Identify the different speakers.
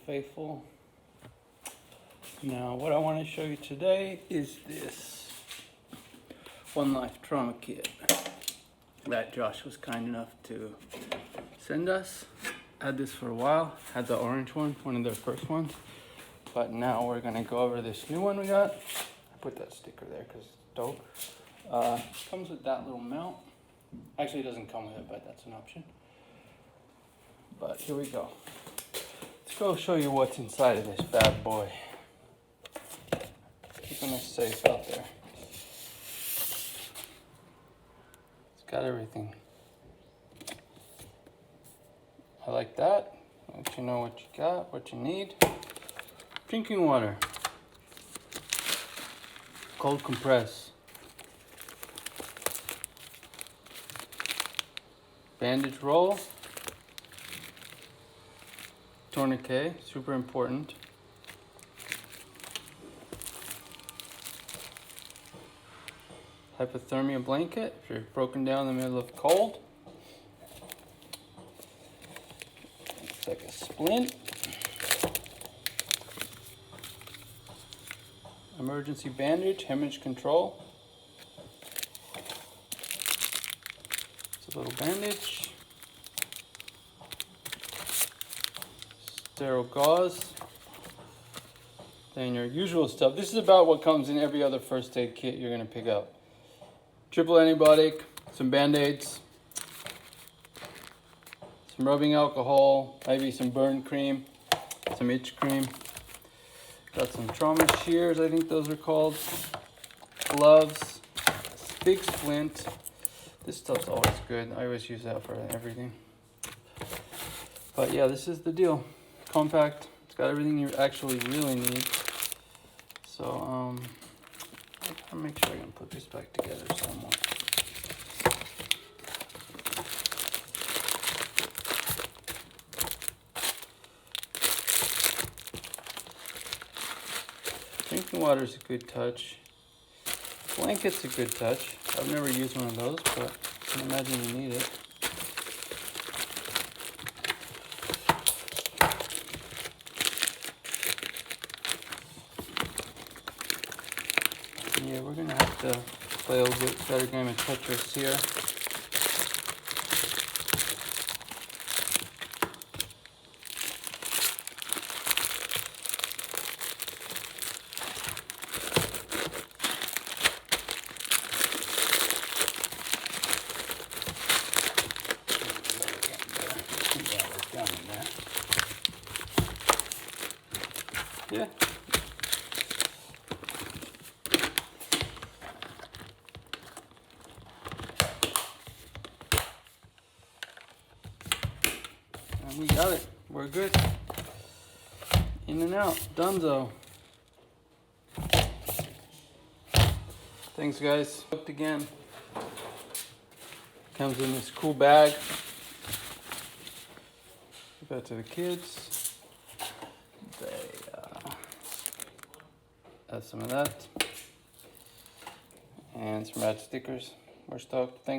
Speaker 1: faithful. Now what I want to show you today is this One Life trauma kit that Josh was kind enough to send us. Had this for a while, had the orange one of their first ones, but now we're gonna go over this new one we got. I put that sticker there because it's dope. Comes with that little mount. Actually, it doesn't come with it, but that's an option. But here we go. Let's go show you what's inside of this bad boy. Keeping us safe out there. It's got everything. I like that. Let you know what you got, what you need. Drinking water. Cold compress. Bandage roll. Tourniquet, super important. Hypothermia blanket if you're broken down in the middle of cold. It's like a splint. Emergency bandage, hemorrhage control. It's a little bandage. Sterile gauze. Then your usual stuff. This is about what comes in every other first aid kit you're gonna pick up. Triple antibiotic, some bandaids, some rubbing alcohol, maybe some burn cream, some itch cream. Got some trauma shears, I think those are called. Gloves, big splint. This stuff's always good. I always use that for everything. But yeah, this is the deal. Compact. It's got everything you actually really need. So I'll make sure I can put this back together somewhat. Drinking water is a good touch. Blanket's a good touch. I've never used one of those, but I can imagine you need it. Yeah, we're gonna have to play a little bit better game of Tetris here. Yeah. And we got it. We're good. In and out. Donezo. Thanks, guys. Hooked again. Comes in this cool bag. Give that to the kids. They have some of that. And some rad stickers. We're stoked. Thanks.